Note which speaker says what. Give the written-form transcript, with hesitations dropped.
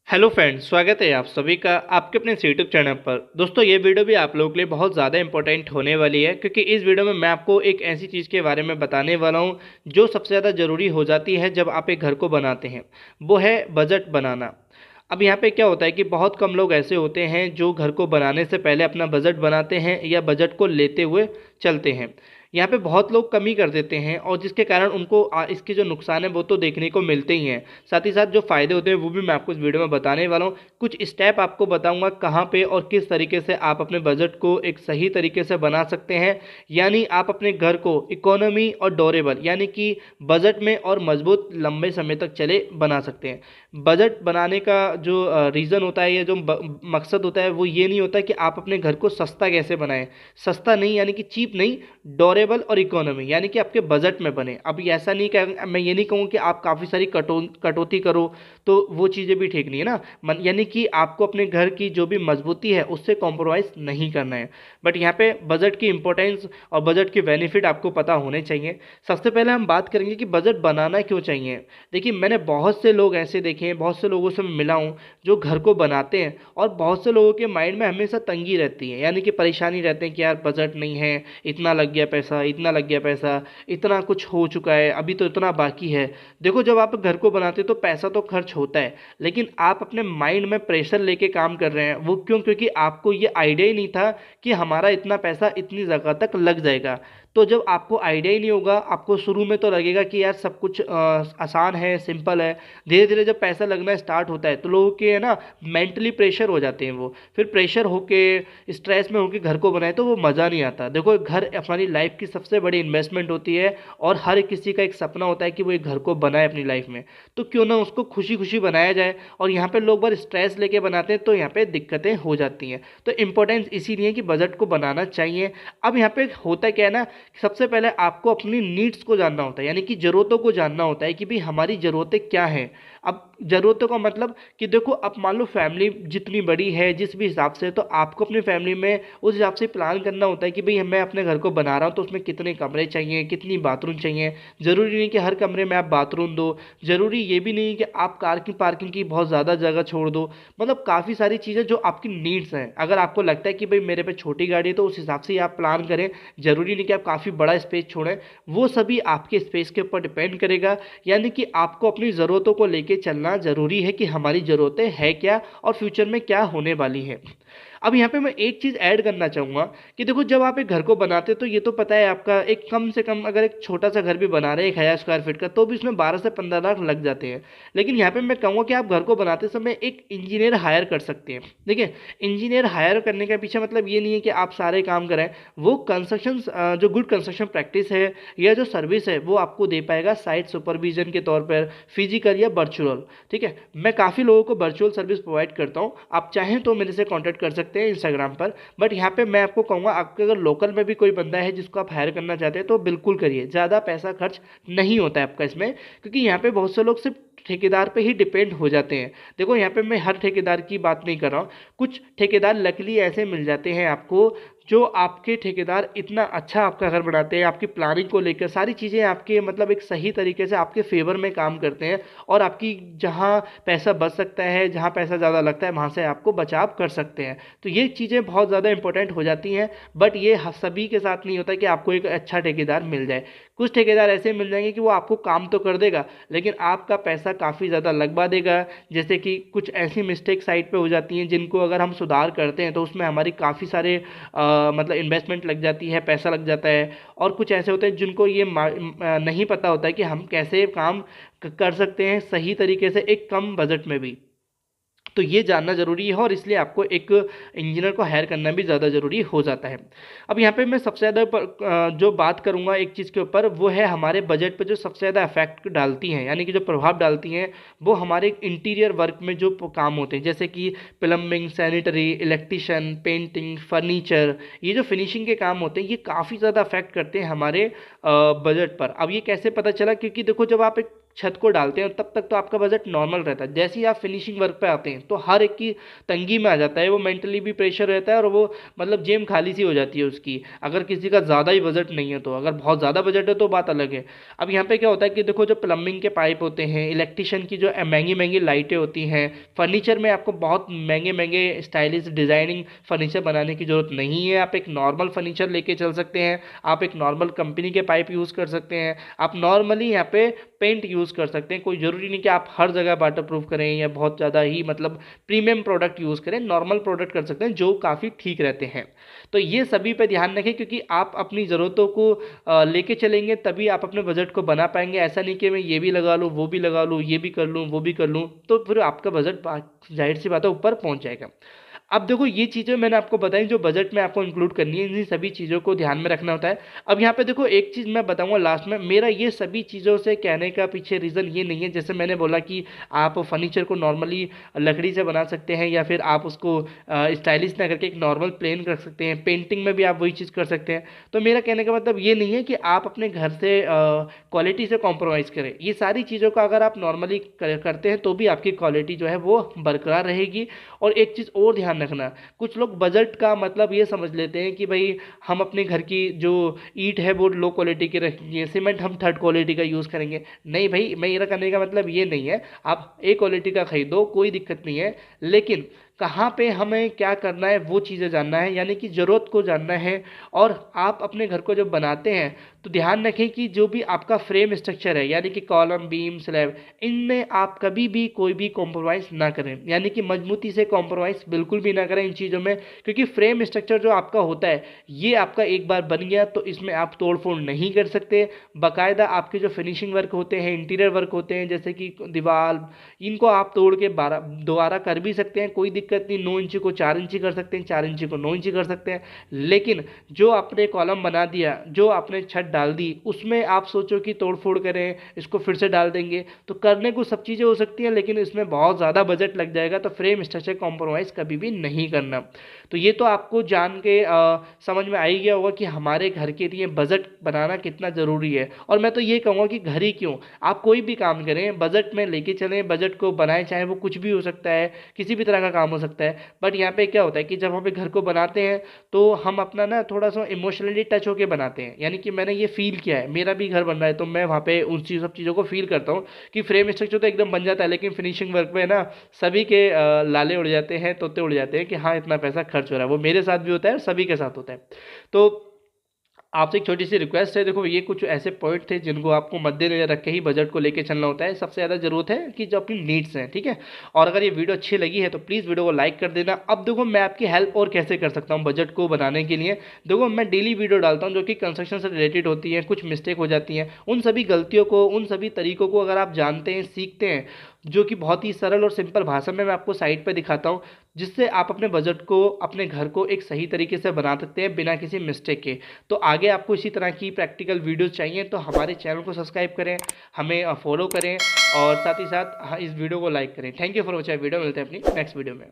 Speaker 1: Hello friends, स्वागत है आप सभी का आपके अपने यूट्यूब चैनल पर। दोस्तों, ये वीडियो भी आप लोगों के लिए बहुत ज़्यादा इंपॉर्टेंट होने वाली है, क्योंकि इस वीडियो में मैं आपको एक ऐसी चीज़ के बारे में बताने वाला हूँ जो सबसे ज़्यादा ज़रूरी हो जाती है जब आप एक घर को बनाते हैं। वो है बजट बनाना। अब यहाँ पे क्या होता है कि बहुत कम लोग ऐसे होते हैं जो घर को बनाने से पहले अपना बजट बनाते हैं या बजट को लेते हुए चलते हैं। यहाँ पे बहुत लोग कमी कर देते हैं, और जिसके कारण उनको इसके जो नुकसान है वो तो देखने को मिलते ही हैं। साथ ही साथ जो फ़ायदे होते हैं वो भी मैं आपको इस वीडियो में बताने वाला हूँ। कुछ स्टेप आपको बताऊंगा कहाँ पे और किस तरीके से आप अपने बजट को एक सही तरीके से बना सकते हैं। यानी आप अपने घर को इकोनॉमी और ड्यूरेबल, यानी कि बजट में और मजबूत लंबे समय तक चले बना सकते हैं। बजट बनाने का जो रीज़न होता है या जो मकसद होता है वो ये नहीं होता कि आप अपने घर को सस्ता कैसे बनाएं। सस्ता नहीं यानी कि चीप नहीं, ड्यूरेबल और इकोनॉमी यानी कि आपके बजट में बने। अब ये ऐसा नहीं कह मैं ये नहीं कहूँ कि आप काफ़ी सारी कटौती करो, तो वो चीज़ें भी ठीक नहीं है ना। यानी कि आपको अपने घर की जो भी मजबूती है उससे कॉम्प्रोमाइज़ नहीं करना है। बट यहाँ पे बजट की इंपॉर्टेंस और बजट के बेनिफिट आपको पता होने चाहिए। सबसे पहले हम बात करेंगे कि बजट बनाना क्यों चाहिए। देखिए, मैंने बहुत से लोग ऐसे देखे हैं, बहुत से लोगों से मैं मिला हूँ जो घर को बनाते हैं, और बहुत से लोगों के माइंड में हमेशा तंगी रहती है, यानी कि परेशानी रहते हैं कि यार बजट नहीं है, इतना लग गया पैसा, इतना लग गया पैसा, इतना कुछ हो चुका है, अभी तो इतना बाकी है। देखो, जब आप घर को बनाते हो तो पैसा तो खर्च होता है, लेकिन आप अपने माइंड में प्रेशर लेके काम कर रहे हैं। वो क्यों? क्योंकि आपको ये आइडिया ही नहीं था कि हमारा इतना पैसा इतनी जगह तक लग जाएगा। तो जब आपको आइडिया ही नहीं होगा, आपको शुरू में तो लगेगा कि यार सब कुछ आसान है, सिंपल है। धीरे धीरे जब पैसा लगना स्टार्ट होता है तो लोगों के है ना, मेंटली प्रेशर हो जाते हैं। वो फिर प्रेशर होके, स्ट्रेस में होके घर को बनाए तो वो मज़ा नहीं आता। देखो, घर हमारी लाइफ की सबसे बड़ी इन्वेस्टमेंट होती है, और हर किसी का एक सपना होता है कि वो एक घर को बनाए अपनी लाइफ में। तो क्यों ना उसको खुशी खुशी बनाया जाए। और यहाँ पे लोग बार स्ट्रेस लेके बनाते हैं तो यहाँ पे दिक्कतें हो जाती हैं। तो इम्पोर्टेंस इसीलिए है कि बजट को बनाना चाहिए। अब यहाँ पे होता क्या है ना, सबसे पहले आपको अपनी नीड्स को जानना होता है, यानी कि ज़रूरतों को जानना होता है कि भाई हमारी ज़रूरतें क्या हैं। अब ज़रूरतों का मतलब कि देखो, अब मान लो फैमिली जितनी बड़ी है, जिस भी हिसाब से, तो आपको अपनी फैमिली में उस हिसाब से प्लान करना होता है कि भाई मैं अपने घर को बना रहा हूँ तो उसमें कितने कमरे चाहिए, कितनी बाथरूम चाहिए। ज़रूरी नहीं कि हर कमरे में आप बाथरूम दो, ज़रूरी ये भी नहीं कि आप कार की पार्किंग की बहुत ज़्यादा जगह छोड़ दो। मतलब काफ़ी सारी चीज़ें जो आपकी नीड्स हैं, अगर आपको लगता है कि भाई मेरे पे छोटी गाड़ी है तो उस हिसाब से ही आप प्लान करें। ज़रूरी नहीं कि आप काफ़ी बड़ा स्पेस छोड़ें, वो सभी आपके स्पेस के ऊपर डिपेंड करेगा। यानी कि आपको अपनी ज़रूरतों को लेके चलना ज़रूरी है कि हमारी ज़रूरतें हैं क्या और फ्यूचर में क्या होने वाली है। अब यहाँ पे मैं एक चीज़ ऐड करना चाहूँगा कि देखो, जब आप एक घर को बनाते हो तो ये तो पता है आपका, एक कम से कम अगर एक छोटा सा घर भी बना रहे हैं 1000 स्क्वायर फीट का, तो भी उसमें 12 से 15 लाख लग जाते हैं। लेकिन यहाँ पे मैं कहूँगा कि आप घर को बनाते समय एक इंजीनियर हायर कर सकते हैं। देखिए, इंजीनियर हायर करने के पीछे मतलब ये नहीं है कि आप सारे काम करें। वो कंस्ट्रक्शन, जो गुड कंस्ट्रक्शन प्रैक्टिस है या जो सर्विस है वो आपको दे पाएगा साइट सुपरविजन के तौर पर, फिजिकल या वर्चुअल। ठीक है, मैं काफ़ी लोगों को वर्चुअल सर्विस प्रोवाइड करता हूँ, आप चाहें तो मेरे से कॉन्टैक्ट कर सकते हैं इंस्टाग्राम पर। बट यहाँ पे मैं आपको कहूँगा, आपके अगर लोकल में भी कोई बंदा है जिसको आप हायर करना चाहते हैं तो बिल्कुल करिए। ज़्यादा पैसा खर्च नहीं होता है आपका इसमें, क्योंकि यहाँ पे बहुत से लोग सिर्फ ठेकेदार पे ही डिपेंड हो जाते हैं। देखो, यहाँ पे मैं हर ठेकेदार की बात नहीं कर रहा हूँ। कुछ ठेकेदार लकीली ऐसे मिल जाते हैं आपको, जो आपके ठेकेदार इतना अच्छा आपका घर बनाते हैं, आपकी प्लानिंग को लेकर सारी चीज़ें आपके मतलब एक सही तरीके से आपके फेवर में काम करते हैं, और आपकी जहाँ पैसा बच सकता है, जहाँ पैसा ज़्यादा लगता है, वहाँ से आपको बचाव कर सकते हैं। तो ये चीज़ें बहुत ज़्यादा इंपॉर्टेंट हो जाती हैं। बट ये सभी के साथ नहीं होता कि आपको एक अच्छा ठेकेदार मिल जाए। कुछ ठेकेदार ऐसे मिल जाएंगे कि वो आपको काम तो कर देगा, लेकिन आपका पैसा काफ़ी ज़्यादा लगवा देगा। जैसे कि कुछ ऐसी मिस्टेक साइट पे हो जाती हैं जिनको अगर हम सुधार करते हैं तो उसमें हमारी काफ़ी सारे मतलब इन्वेस्टमेंट लग जाती है, पैसा लग जाता है। और कुछ ऐसे होते हैं जिनको ये नहीं पता होता है कि हम कैसे काम कर सकते हैं सही तरीके से एक कम बजट में भी। तो ये जानना ज़रूरी है, और इसलिए आपको एक इंजीनियर को हायर करना भी ज़्यादा ज़रूरी हो जाता है। अब यहाँ पे मैं सबसे ज़्यादा जो बात करूँगा एक चीज़ के ऊपर, वो है हमारे बजट पे जो सबसे ज़्यादा इफेक्ट डालती हैं, यानी कि जो प्रभाव डालती हैं, वो हमारे इंटीरियर वर्क में जो काम होते हैं, जैसे कि plumbing, sanitary, electrician, painting, furniture, ये जो फिनिशिंग के काम होते हैं ये काफ़ी ज़्यादा अफेक्ट करते हैं हमारे बजट पर। अब ये कैसे पता चला? क्योंकि देखो, जब आप एक छत को डालते हैं तब तक तो आपका बजट नॉर्मल रहता है। जैसे ही आप फिनिशिंग वर्क पे आते हैं तो हर एक की तंगी में आ जाता है, वो मेंटली भी प्रेशर रहता है और वो मतलब जेब खाली सी हो जाती है उसकी, अगर किसी का ज़्यादा ही बजट नहीं है तो। अगर बहुत ज़्यादा बजट है तो बात अलग है। अब यहाँ पे क्या होता है कि देखो, जो प्लम्बिंग के पाइप होते हैं, इलेक्ट्रिशियन की जो महंगी महंगी लाइटें होती हैं, फर्नीचर में आपको बहुत महंगे महंगे स्टाइलिश डिज़ाइनिंग फर्नीचर बनाने की ज़रूरत नहीं है। आप एक नॉर्मल फर्नीचर लेके चल सकते हैं, आप एक नॉर्मल कंपनी के पाइप यूज़ कर सकते हैं, आप नॉर्मली यहाँ पे पेंट यूज़ कर सकते हैं। कोई ज़रूरी नहीं कि आप हर जगह वाटर प्रूफ करें या बहुत ज़्यादा ही मतलब प्रीमियम प्रोडक्ट यूज़ करें, नॉर्मल प्रोडक्ट कर सकते हैं जो काफ़ी ठीक रहते हैं। तो ये सभी पे ध्यान रखें, क्योंकि आप अपनी ज़रूरतों को लेके चलेंगे तभी आप अपने बजट को बना पाएंगे। ऐसा नहीं कि मैं ये भी लगा लूँ, वो भी लगा लूँ, ये भी कर लूँ, वो भी कर लूँ, तो फिर आपका बजट जाहिर सी बात है ऊपर पहुँच जाएगा। अब देखो, ये चीज़ें मैंने आपको बताई जो बजट में आपको इंक्लूड करनी है, इन्हीं सभी चीज़ों को ध्यान में रखना होता है। अब यहाँ पे देखो, एक चीज़ मैं बताऊंगा लास्ट में, मेरा ये सभी चीज़ों से कहने का पीछे रीज़न ये नहीं है, जैसे मैंने बोला कि आप फर्नीचर को नॉर्मली लकड़ी से बना सकते हैं या फिर आप उसको स्टाइलिश ना करके एक नॉर्मल प्लेन कर सकते हैं, पेंटिंग में भी आप वही चीज़ कर सकते हैं। तो मेरा कहने का मतलब ये नहीं है कि आप अपने घर से क्वालिटी से कॉम्प्रोमाइज़ करें। ये सारी चीज़ों का अगर आप नॉर्मली करते हैं तो भी आपकी क्वालिटी जो है वो बरकरार रहेगी। और एक चीज़ और ध्यान रखना, कुछ लोग बजट का मतलब ये समझ लेते हैं कि भाई हम अपने घर की जो ईंट है वो लो क्वालिटी की रखेंगे, सीमेंट हम थर्ड क्वालिटी का यूज़ करेंगे। नहीं भाई, मेरा कहने का मतलब ये नहीं है। आप ए क्वालिटी का खरीदो, कोई दिक्कत नहीं है, लेकिन कहाँ पे हमें क्या करना है वो चीज़ें जानना है, यानी कि ज़रूरत को जानना है। और आप अपने घर को जब बनाते हैं तो ध्यान रखें कि जो भी आपका फ्रेम स्ट्रक्चर है, यानी कि कॉलम, बीम, स्लैब, इनमें आप कभी भी कोई भी कॉम्प्रोमाइज़ ना करें, यानी कि मजबूती से कॉम्प्रोमाइज़ बिल्कुल भी ना करें इन चीज़ों में। क्योंकि फ्रेम स्ट्रक्चर जो आपका होता है ये आपका एक बार बन गया तो इसमें आप तोड़ फोड़ नहीं कर सकते। बाकायदा आपके जो फिनिशिंग वर्क होते हैं, इंटीरियर वर्क होते हैं, जैसे कि दीवार, इनको आप तोड़ के दोबारा कर भी सकते हैं, कोई दिक्कत नहीं। 9 इंची को 4 इंची कर सकते हैं, 4 इंची को 9 इंची कर सकते हैं। लेकिन जो आपने कॉलम बना दिया, जो आपने छत डाल दी, उसमें आप सोचो कि तोड़ फोड़ करें, इसको फिर से डाल देंगे, तो करने को सब चीज़ें हो सकती हैं, लेकिन इसमें बहुत ज़्यादा बजट लग जाएगा। तो फ्रेम स्ट्रक्चर कॉम्प्रोमाइज़ कभी भी नहीं करना। तो ये तो आपको जान के समझ में आ ही गया होगा कि हमारे घर के लिए बजट बनाना कितना ज़रूरी है। और मैं तो ये कहूँगा कि घर ही क्यों, आप कोई भी काम करें बजट में लेके चलें, बजट को बनाएं, चाहे वो कुछ भी हो सकता है, किसी भी तरह का काम हो सकता है। बट यहाँ पे क्या होता है कि जब हम घर को बनाते हैं तो हम अपना ना थोड़ा सा इमोशनली टच होके बनाते हैं, यानी कि मैंने ये फील किया है, मेरा भी घर बन रहा है तो मैं वहाँ पे उन सब चीज़ों को फील करता हूँ कि फ्रेम स्ट्रक्चर तो एकदम बन जाता है, लेकिन फिनिशिंग वर्क पे ना सभी के लाले उड़ जाते हैं, तोते उड़ जाते हैं कि हाँ इतना पैसा खर्च हो रहा है। वो मेरे साथ भी होता है और सभी के साथ होता है। तो आपसे एक छोटी सी रिक्वेस्ट है, देखो ये कुछ ऐसे पॉइंट थे जिनको आपको मद्देनजर रख के ही बजट को लेके चलना होता है। सबसे ज़्यादा जरूरत है कि जो अपनी नीड्स हैं, ठीक है। और अगर ये वीडियो अच्छी लगी है तो प्लीज़ वीडियो को लाइक कर देना। अब देखो, मैं आपकी हेल्प और कैसे कर सकता हूँ बजट को बनाने के लिए। देखो, मैं डेली वीडियो डालता हूँ जो कि कंस्ट्रक्शन से रिलेटेड होती है, कुछ मिस्टेक हो जाती हैं, उन सभी गलतियों को, उन सभी तरीकों को अगर आप जानते हैं, सीखते हैं, जो कि बहुत ही सरल और सिंपल भाषा में मैं आपको साइट पर दिखाता हूँ, जिससे आप अपने बजट को, अपने घर को एक सही तरीके से बना सकते हैं बिना किसी मिस्टेक के। तो आगे आपको इसी तरह की प्रैक्टिकल वीडियोस चाहिए तो हमारे चैनल को सब्सक्राइब करें, हमें फॉलो करें और साथ ही साथ इस वीडियो को लाइक करें। Thank you for watching video. मिलते हैं अपनी नेक्स्ट वीडियो में।